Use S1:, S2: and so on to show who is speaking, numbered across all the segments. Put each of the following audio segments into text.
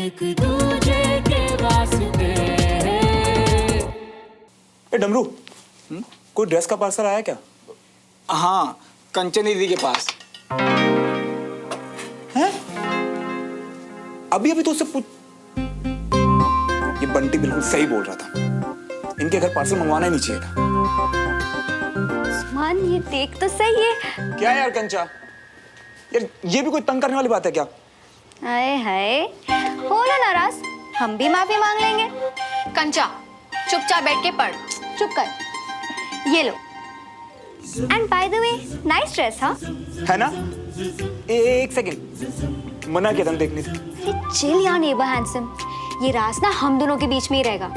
S1: एक दूजे के वास्ते।
S2: ए डमरू, कोई ड्रेस का पार्सल आया क्या?
S3: हाँ, कंचन दीदी के पास।
S2: हैं? अभी तो उससे पूछ। ये बंटी बिल्कुल सही बोल रहा था, इनके घर पार्सल मंगवाना ही नहीं चाहिए था।
S4: मान ये देख तो सही है।
S2: क्या यार कंचा, यार ये भी कोई तंग करने वाली बात है क्या?
S4: हाय हाय, हो ना नाराज, हम भी माफी मांग लेंगे।
S5: कंचा, चुपचाप बैठ के पढ़।
S4: चुप कर, ये लो। And by the way, nice dress, हाँ?
S2: है ना? एक सेकंड, मना किया था देखने से।
S4: अरे चिल यार नेबर हैंडसम, ये राज ना हम दोनों के बीच में ही रहेगा।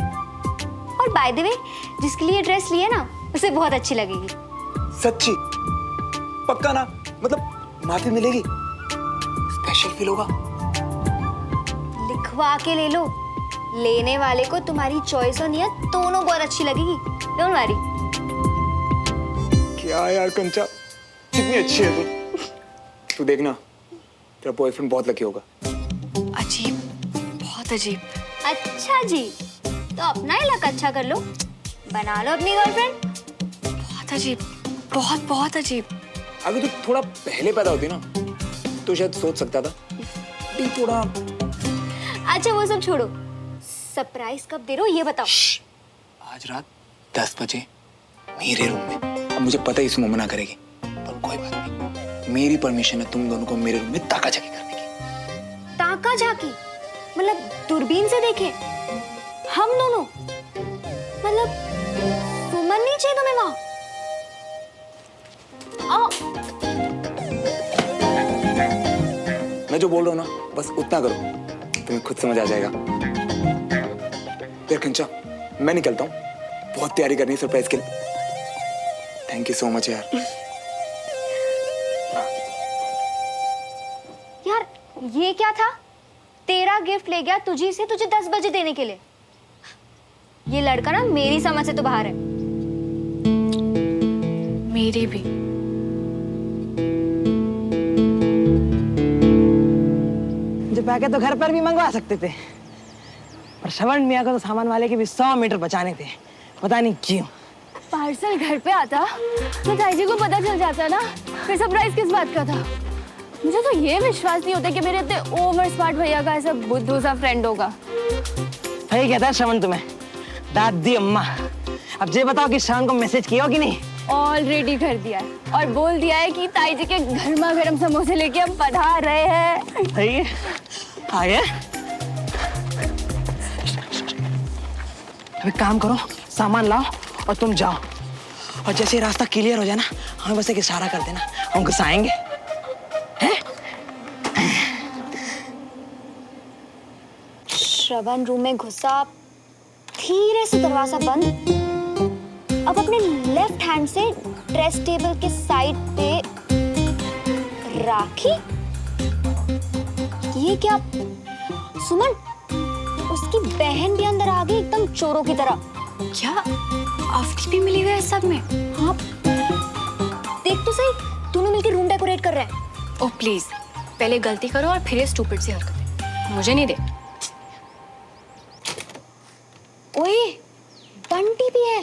S4: और बाय द वे, जिसके लिए ड्रेस लिए ना, उसे बहुत अच्छी लगेगी।
S2: सच्ची? पक्का ना? मतलब माफी मिलेगी? स्पेशल फील होगा?
S4: लिखवा के ले लो, लेने वाले को तुम्हारी चॉइस और नियत दोनों बहुत अच्छी लगेगी। Don't worry.
S2: क्या यार कंचा, कितनी अच्छी है तू। तू देखना, तेरा बॉयफ्रेंड बहुत लकी होगा।
S5: अजीब, बहुत अजीब।
S4: अच्छा जी, तो अपना ही लक अच्छा कर लो, बना लो अपनी गर्लफ्रेंड।
S5: बहुत अजीब, बहुत बहुत अजीब।
S2: अगर तू थोड़ा पहले पैदा होती ना, तो शायद सोच सकता था। भी थोड़ा।
S4: अच्छा वो सब छोड़ो, सरप्राइज कब दे रहे हो ये बताओ।
S2: आज रात 10 बजे मेरे रूम में। अब मुझे पता है इसमें मना करेगी, पर कोई बात नहीं, मेरी परमिशन है तुम दोनों को मेरे रूम में ताका झाकी करने की।
S4: ताका झाकी मतलब दूरबीन से देखे हम दोनों? मतलब सुमन नहीं चाहिए तुम्हें वहां?
S2: मैं जो बोल रहा हूँ ना, बस उतना करो, तुम्हें खुद समझ आ जाएगा। यार कंचा, मैं निकलता हूँ, बहुत तैयारी करनी है सरप्राइज के लिए। थैंक यू सो मच यार।
S4: यार ये क्या था? तेरा गिफ्ट ले गया तुझी से तुझे 10 बजे देने के लिए। ये लड़का ना मेरी समझ से तो बाहर है।
S5: मेरी भी।
S6: जो पैकेट तो घर पर भी मंगवा सकते थे, पर श्रवण मियाँ को तो सामान वाले के भी 100 मीटर बचाने थे, पता नहीं क्यों।
S7: पार्सल घर पे आता तो ताई जी को पता चल जाता ना, फिर सरप्राइज किस बात का था? मुझे तो ये विश्वास नहीं होता कि मेरे इतने ओवर स्मार्ट भैया का ऐसा बुद्धू सा फ्रेंड होगा।
S6: सही कहता है श्रवण तुम्हें, दादी अम्मा। अब ये बताओ कि श्रवण को मैसेज किया हो कि नहीं?
S7: ऑलरेडी कर दिया है और बोल दिया है कि ताई जी के गर्मा गर्म समोसे लेके हम पधार रहे हैं।
S6: सही है, आगे। अब एक काम करो, सामान लाओ और तुम जाओ, और जैसे रास्ता क्लियर हो जाए ना, हमें बस एक इशारा कर देना, हम घुसाएंगे।
S4: श्रवण रूम में घुसा, धीरे से दरवाजा बंद। अब अपने लेफ्ट हैंड से ड्रेस टेबल के साइड पे राखी। ये क्या सुमन, उसकी बहन भी अंदर आ गई एकदम चोरों की तरह।
S5: क्या अवधि भी मिली हुई है सब में?
S4: हाँ देख तो सही, दोनों मिलकर रूम डेकोरेट कर रहे हैं।
S5: ओह प्लीज, पहले गलती करो और फिर ये स्टूपिड सी हरकतें मुझे नहीं दे।
S4: ओए बंटी भी है,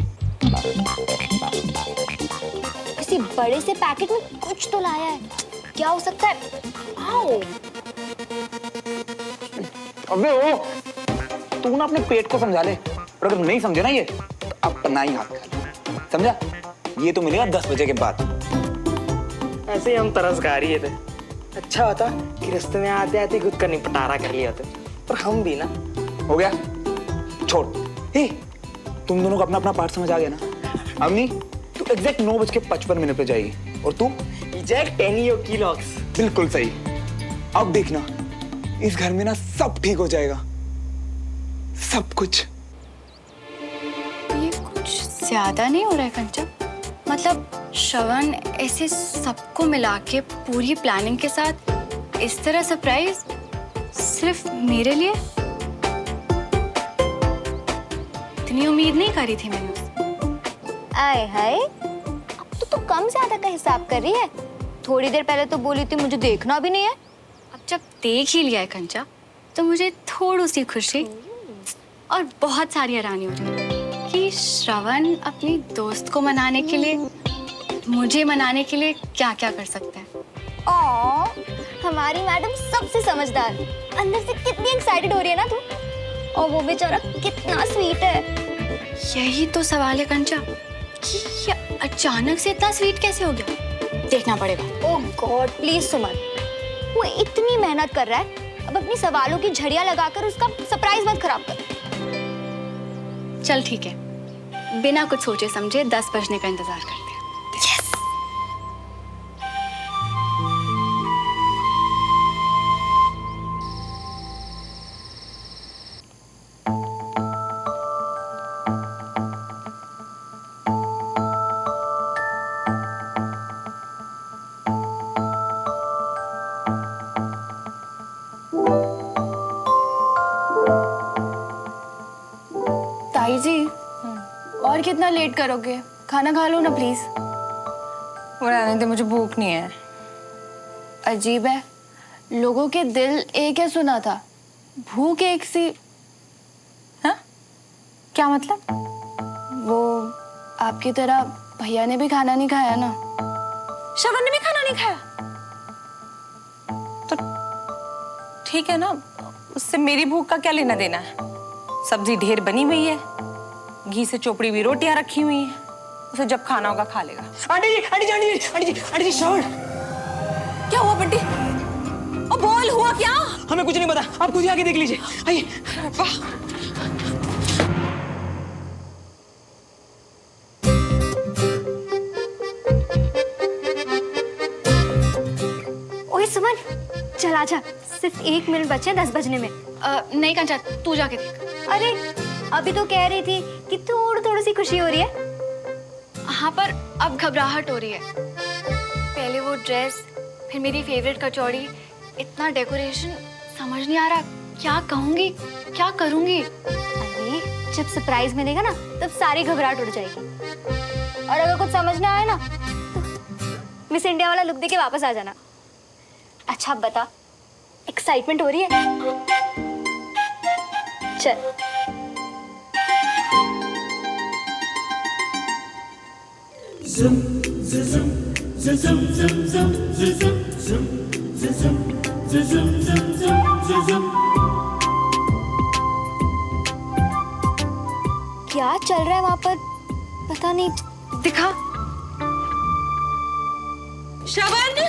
S4: किसी बड़े से पैकेट में कुछ तो लाया है। क्या हो सकता है? आओ।
S2: अबे ओ, तू ना अपने पेट को समझा ले, और अगर नहीं समझे ना ये, तो अपना ही हाथ खा ले, समझा? ये तो मिलेगा 10 बजे के बाद।
S6: ऐसे ही हम तरस खा रही थे। अच्छा होता कि रास्ते में आते आते खुद का निपटारा कर लिया होते, पर हम भी ना।
S2: हो गया, छोड़। हे, तुम दोनों को अपना अपना पार्ट समझ आ गया ना? अम्मी, तू एग्जैक्ट 9:55 पे जाएगी, और तू
S6: एग्जैक्ट 10 किलोग्स।
S2: बिल्कुल सही। अब देखना, इस घर में ना सब ठीक हो जाएगा, सब कुछ।
S5: ये कुछ ज्यादा नहीं हो रहा है कंचा? मतलब श्रवण ऐसे सबको मिला के पूरी प्लानिंग के साथ इस तरह सरप्राइज सिर्फ मेरे लिए? इतनी उम्मीद नहीं करी थी मैंने उससे।
S4: आए हाय, अब तो कम ज्यादा का हिसाब कर रही है। थोड़ी देर पहले तो बोली थी मुझे देखना भी नहीं है।
S5: अब जब देख ही लिया है कंचा, तो मुझे थोड़ी सी खुशी और बहुत सारी हैरानी हो रही है कि श्रवण अपनी दोस्त को मनाने के लिए, मुझे मनाने के लिए क्या क्या कर सकता है।
S4: हमारी मैडम सबसे समझदार। अंदर से कितनी एक्साइटेड हो रही है ना तू। और वो बेचारा कितना स्वीट है।
S5: यही तो सवाल है कंचा कि ये अचानक से इतना स्वीट कैसे हो गया। देखना पड़ेगा।
S4: ओह गॉड प्लीज सुमन, वो इतनी मेहनत कर रहा है, अब अपनी सवालों की झड़ियां लगाकर उसका सरप्राइज मत खराब कर।
S5: चल ठीक है, बिना कुछ सोचे समझे 10 बजने का इंतजार करते हैं। यस।
S7: ताई जी, और कितना लेट करोगे? खाना खा लो ना प्लीज।
S6: वो रहने दे, मुझे भूख नहीं है।
S7: अजीब है, लोगों के दिल एक है सुना था, भूख एक सी।
S6: हाँ? क्या मतलब?
S7: वो आपकी तरह भैया ने भी खाना नहीं खाया ना।
S6: श्रवण ने भी खाना नहीं खाया तो ठीक है ना, उससे मेरी भूख का क्या लेना देना है। सब्जी ढेर बनी हुई है, घी से चोपड़ी हुई रोटियां रखी हुई हैं, उसे जब खाना होगा खा लेगा। आंटी जी, आंटी जी, आंटी जी, आंटी जी, आंटी जी, श्रवण क्या हुआ बंटी? ओ बोल, हुआ क्या? हमें कुछ नहीं पता, आप खुद ही आके देख लीजिए। आइए।
S4: ओए सुमन, चल आजा, सिर्फ 1 मिनट बचे 10 बजने में।
S5: नहीं कंचा, तू जाके देख।
S4: अरे अभी तो कह रही थी कि थोड़ी थोड़ी सी खुशी हो रही है।
S5: हाँ, पर अब घबराहट हो रही है। पहले वो ड्रेस, फिर मेरी फेवरेट कचौड़ी, इतना डेकोरेशन, समझ नहीं आ रहा क्या कहूंगी, क्या करूंगी।
S4: अरे जब सरप्राइज मिलेगा ना, तब सारी घबराहट उड़ जाएगी। और अगर कुछ समझ ना आए ना, तो मिस इंडिया वाला लुक देके वापस आ जाना। अच्छा बता, एक्साइटमेंट हो रही है? चल। क्या चल रहा है वहां पर, पता नहीं।
S5: दिखा।
S6: श्रवण,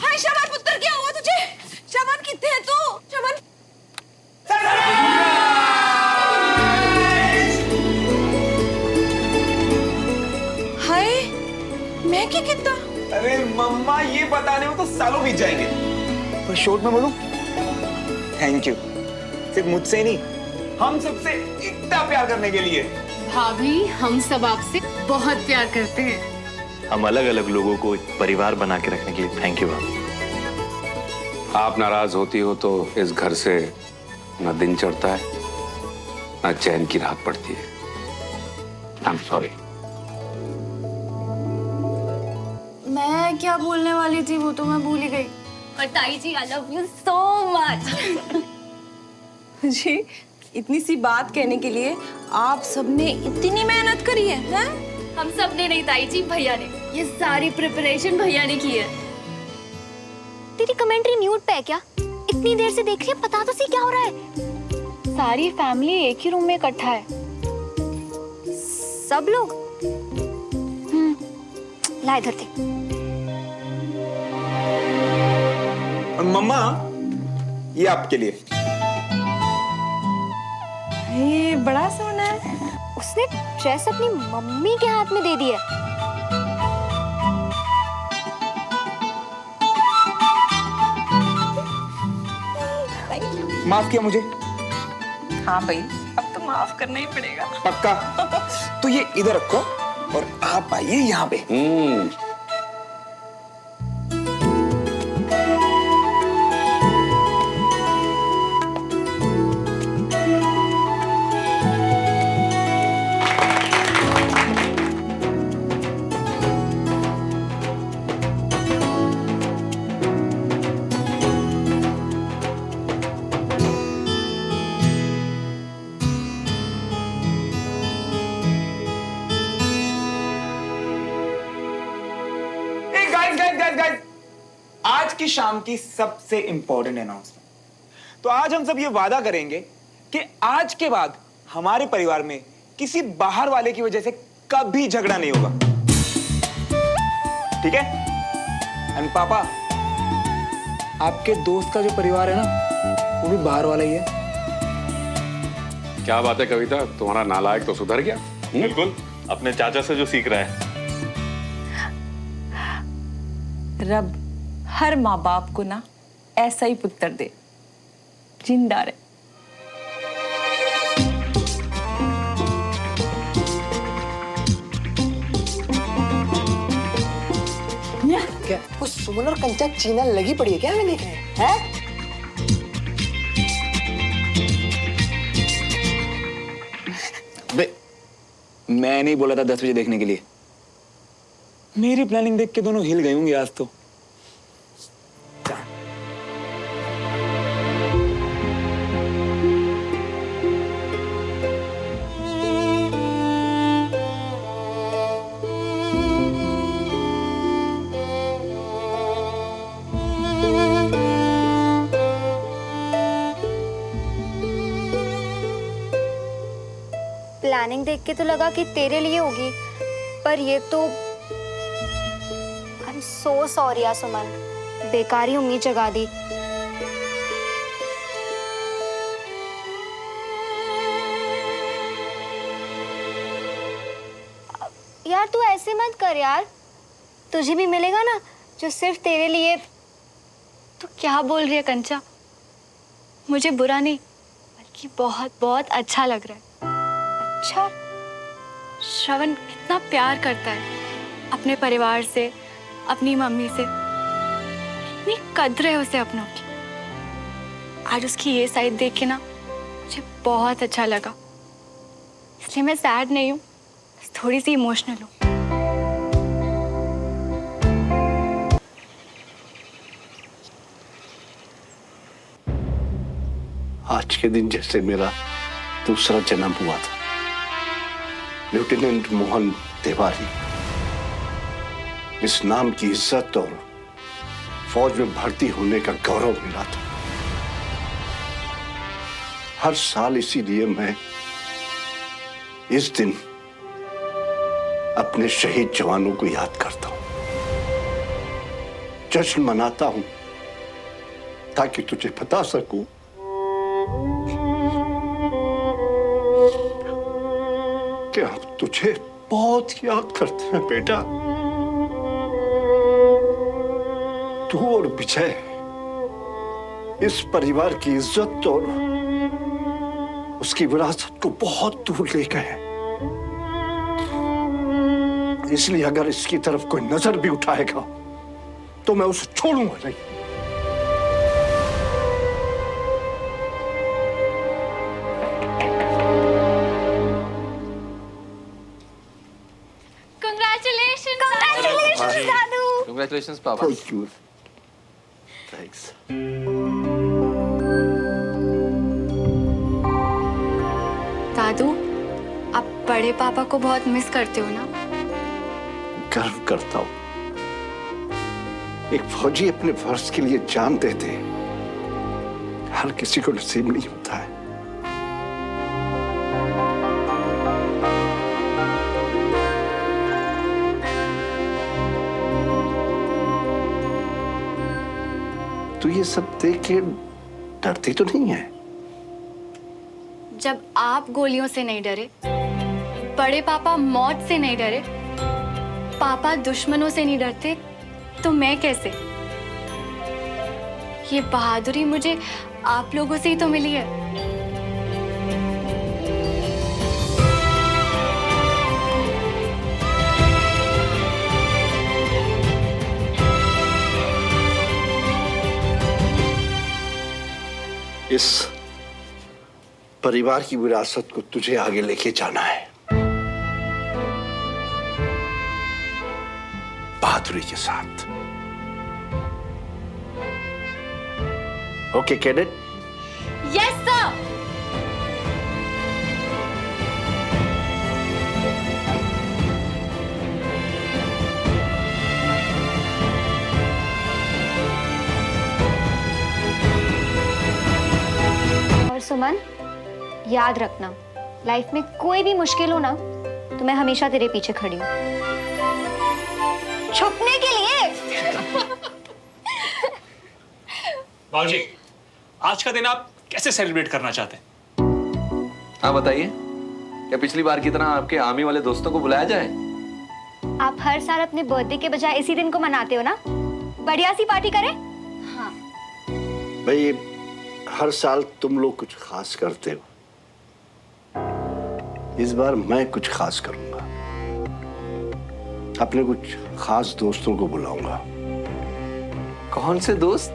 S6: हाय श्रवण पुत्र, क्या हुआ तुझे? श्रवण कितने है तू? श्रवण हाय, मैं क्या कितना?
S2: अरे मम्मा, ये बताने में तो सालों बीत जाएंगे। पर शॉर्ट में बोलूं, थैंक यू। सिर्फ मुझसे नहीं, हम सबसे इतना प्यार करने के लिए।
S1: भाभी, हम सब आपसे बहुत प्यार करते हैं।
S8: हम अलग अलग लोगों को एक परिवार बना के रखने के लिए थैंक यू भाभी।
S9: आप नाराज होती हो तो इस घर से न दिन चढ़ता है, न चैन की रात पड़ती है। I am sorry.
S7: मैं क्या बोलने वाली थी वो तो मैं भूल ही गई।
S5: और ताई जी, I love you so much.
S6: जी, इतनी सी बात कहने के लिए आप सबने इतनी मेहनत करी है, हैं?
S7: हम सब ने नहीं ताई जी, भैया ने। ये सारी प्रिपरेशन भैया ने की है।
S4: तेरी कमेंट्री म्यूट पे है क्या? इतनी देर से देख रही है, पता तो सी क्या हो रहा है।
S7: सारी फैमिली एक ही रूम में इकट्ठा है।
S4: सब लोग? ला इधर थे।
S2: और मम्मा, ये आपके लिए।
S6: ये बड़ा सोना है।
S4: उसने ड्रेस अपनी मम्मी के हाथ में दे दी है।
S2: माफ किया मुझे?
S6: हाँ भाई, अब तो माफ करना ही पड़ेगा।
S2: पक्का? तो ये इधर रखो और आप आइए यहाँ पे। शाम की सबसे इंपॉर्टेंट अनाउंसमेंट। तो आज हम सब ये वादा करेंगे कि आज के बाद हमारे परिवार में किसी बाहर वाले की वजह से कभी झगड़ा नहीं होगा, ठीक है? एंड पापा, आपके दोस्त का जो परिवार है ना, वो भी बाहर वाला ही है।
S9: क्या बात है कविता, तुम्हारा नालायक तो सुधर गया।
S8: बिल्कुल, अपने चाचा से जो सीख रहा है।
S6: रब हर माँ बाप को ना ऐसा ही पुत्र दे, जिंदा रहे।
S10: क्या वो सुमन और कंचा चीना लगी पड़ी है क्या मैंने कहा है?
S2: बे, मैं नहीं बोला था 10 बजे देखने के लिए। मेरी प्लानिंग देख के दोनों हिल गए होंगे आज तो।
S4: प्लानिंग देख के तो लगा कि तेरे लिए होगी, पर ये तो आई एम सो सॉरी यार सुमन, बेकार ही उम्मीद जगा दी। यार तू ऐसे मत कर यार, तुझे भी मिलेगा ना जो सिर्फ तेरे लिए।
S5: तो क्या बोल रही है कंचा? मुझे बुरा नहीं बल्कि बहुत बहुत अच्छा लग रहा है।
S4: अच्छा,
S5: श्रवण कितना प्यार करता है अपने परिवार से, अपनी मम्मी से, कितनी कद्र है उसे अपनों की। आज उसकी ये साइड देख के ना मुझे बहुत अच्छा लगा, इसलिए मैं सैड नहीं हूँ, थोड़ी सी इमोशनल हूँ।
S11: आज के दिन जैसे मेरा दूसरा जन्म हुआ था। लेफ्टिनेंट मोहन तिवारी, इस नाम की इज्जत और फौज में भर्ती होने का गौरव मिला था। हर साल इसीलिए मैं इस दिन अपने शहीद जवानों को याद करता हूं, जश्न मनाता हूं, ताकि तुझे बता सकूं कि हम तुझे बहुत याद करते हैं बेटा। तू और विजय इस परिवार की इज्जत और उसकी विरासत को बहुत दूर ले गए हैं, इसलिए अगर इसकी तरफ कोई नजर भी उठाएगा तो मैं उसे छोड़ूंगा नहीं।
S12: Congratulations, Papa.
S11: Thank you. Thanks.
S5: दादू, आप बड़े पापा को बहुत मिस करते हो ना?
S11: गर्व करता हूं। एक फौजी अपने फर्ज के लिए जान देते हर किसी को नसीब नहीं होता है। तो ये सब देख के डरती तो नहीं है?
S5: जब आप गोलियों से नहीं डरे, बड़े पापा मौत से नहीं डरे, पापा दुश्मनों से नहीं डरते, तो मैं कैसे? ये बहादुरी मुझे आप लोगों से ही तो मिली है।
S11: इस परिवार की विरासत को तुझे आगे लेके जाना है, बहादुरी के साथ। Okay cadet?
S5: Yes sir.
S4: और सुमन, याद रखना, लाइफ में कोई भी मुश्किल हो ना तो मैं हमेशा तेरे पीछे खड़ी हूँ, छुपने के लिए।
S13: बाबूजी, आज का दिन आप कैसे सेलिब्रेट करना चाहते हैं?
S12: हाँ बताइए, क्या पिछली बार की तरह आपके आर्मी वाले दोस्तों को बुलाया जाए?
S4: आप हर साल अपने बर्थडे के बजाय इसी दिन को मनाते हो ना, बढ़िया सी पार्टी करें। हाँ
S11: भाई, हर साल तुम लोग कुछ खास करते हो, इस बार मैं कुछ खास करूंगा। अपने कुछ खास दोस्तों को बुलाऊंगा।
S12: कौन से दोस्त?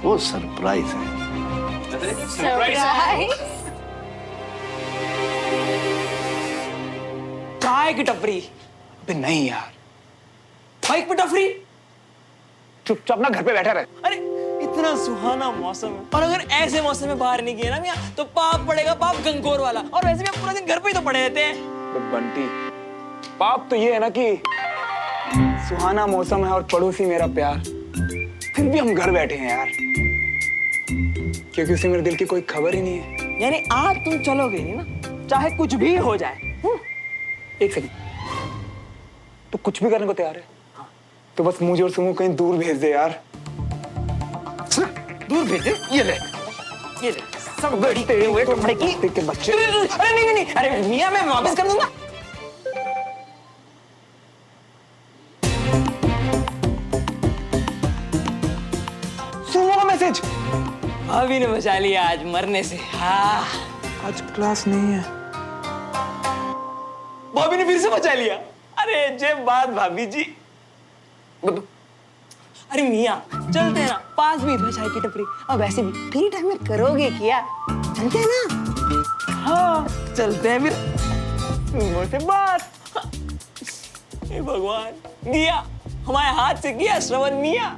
S11: वो सरप्राइज है।
S3: सरप्राइज? चाय की टपरी?
S2: अबे नहीं यार,
S3: बाइक पे टपरी?
S2: चुपचाप ना घर पे बैठा रहे।
S3: अरे इतना सुहाना मौसम है, और अगर ऐसे मौसम में बाहर नहीं गए ना मियां तो पाप पड़ेगा, पाप गंगोर वाला। और वैसे भी हम पूरा दिन घर पे ही तो पड़े रहते हैं।
S2: तो बंटी, पाप तो ये है ना कि सुहाना मौसम है और पड़ोसी मेरा प्यार, फिर भी हम घर बैठे हैं यार, क्योंकि उसे मेरे दिल की कोई खबर ही नहीं है।
S3: यानी आज तुम चलोगे नहीं ना, चाहे कुछ भी हो जाए।
S2: एक सेकंड, तो कुछ भी करने को तैयार है? हाँ। तो बस मुझे और सुमो कहीं दूर भेज दे यार।
S3: दूर भेज दे? ये ले सब बैठते हुए कपड़े की
S2: के बच्चे।
S3: अरे नहीं नहीं नहीं, अरे मियां मैं वापस कर दूंगा।
S2: सुमो का मैसेज।
S3: भाभी ने बचा लिया आज मरने से। हाँ,
S2: आज क्लास नहीं है।
S3: भाभी ने फिर से बचा लिया। अरे जय बात भाभी जी। अरे मियां चलते हैं ना, पास भी है चाय की टपरी, और वैसे भी फ्री टाइम में करोगे क्या, चलते हैं ना? हाँ चलते हैं फिर। सुमो से बात। हे भगवान, दिया हमारे हाथ से किया श्रवण मियां।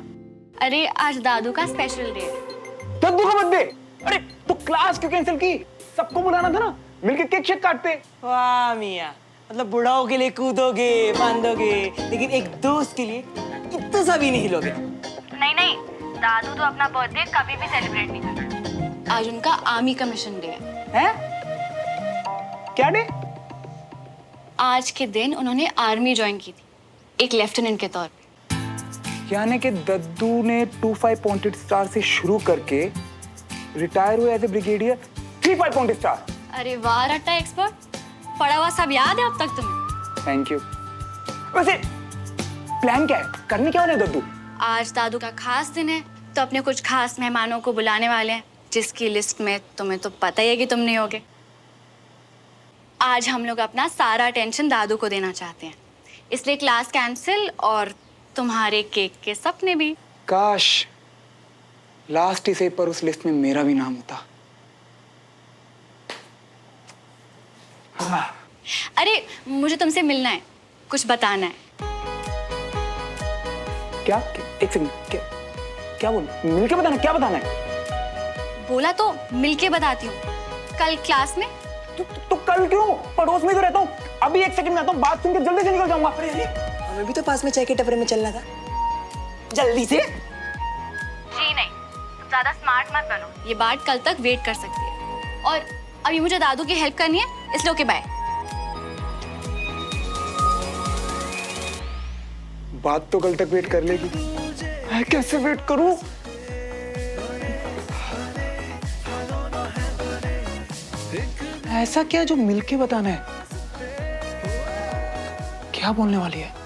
S5: अरे आज दादू का स्पेशल डे है।
S2: दादू का बर्थडे? अरे तो क्लास क्यों कैंसिल की? सबको बुलाना था ना, मिलके केक शेक काटते।
S3: वाह मियां, मतलब बुढ़ाओं के लिए कूदोगे बांधोगे, लेकिन एक दोस्त के लिए इतना सा भी नहीं हिलोगे।
S5: नहीं नहीं, दादू तो अपना बर्थडे कभी भी सेलिब्रेट नहीं करते। आज उनका आर्मी का मिशन डे है।
S2: क्या डे?
S5: आज के दिन उन्होंने आर्मी ज्वाइन की थी, एक लेफ्टिनेंट के तौर पे।
S2: यानी कि दद्दू ने 25 पॉइंटेड स्टार से शुरू करके रिटायर हुए as a brigadier 35 pointed star.
S5: अरे वाह रट्टा एक्सपर्ट, पढ़ा हुआ सब याद है अब तक तुम्हें।
S2: Thank you. वैसे प्लान क्या है, करने क्या वाले हैं दद्दू?
S5: आज दादू का खास दिन है, तो अपने कुछ खास मेहमानों को बुलाने वाले हैं, जिसकी लिस्ट में तुम्हें तो पता ही है कि तुम नहीं होगे। आज हम लोग अपना सारा टेंशन दादू को देना चाहते हैं, इसलिए क्लास कैंसिल और तुम्हारे केक के सपने भी।
S2: काश लास्ट ही से पर उस लिस्ट में मेरा भी नाम होता।
S5: अरे मुझे तुमसे मिलना है, कुछ बताना है।
S2: क्या? एक सेकंड, क्या बोल? मिलके बताना? क्या बताना है?
S5: बोला तो मिलके बताती हूँ। कल क्लास में।
S2: तो कल क्यों? पड़ोस में तो रहता हूँ। अभी एक सेकंड में आता हूँ, बात सुन के जल्दी से निकल जाऊंगा।
S3: अरे हमें भी तो पास में चाय के टपरे में चलना था, जल्दी से।
S5: जी नहीं, तुम ज्यादा स्मार्ट मत बनो, ये बात कल तक वेट कर सकती है। और अभी मुझे दादू की हेल्प करनी है, इसलिए ओके बाय।
S2: बात तो कल तक वेट कर लेगी, मैं कैसे वेट करूं? ऐसा क्या जो मिलके बताना है? क्या बोलने वाली है?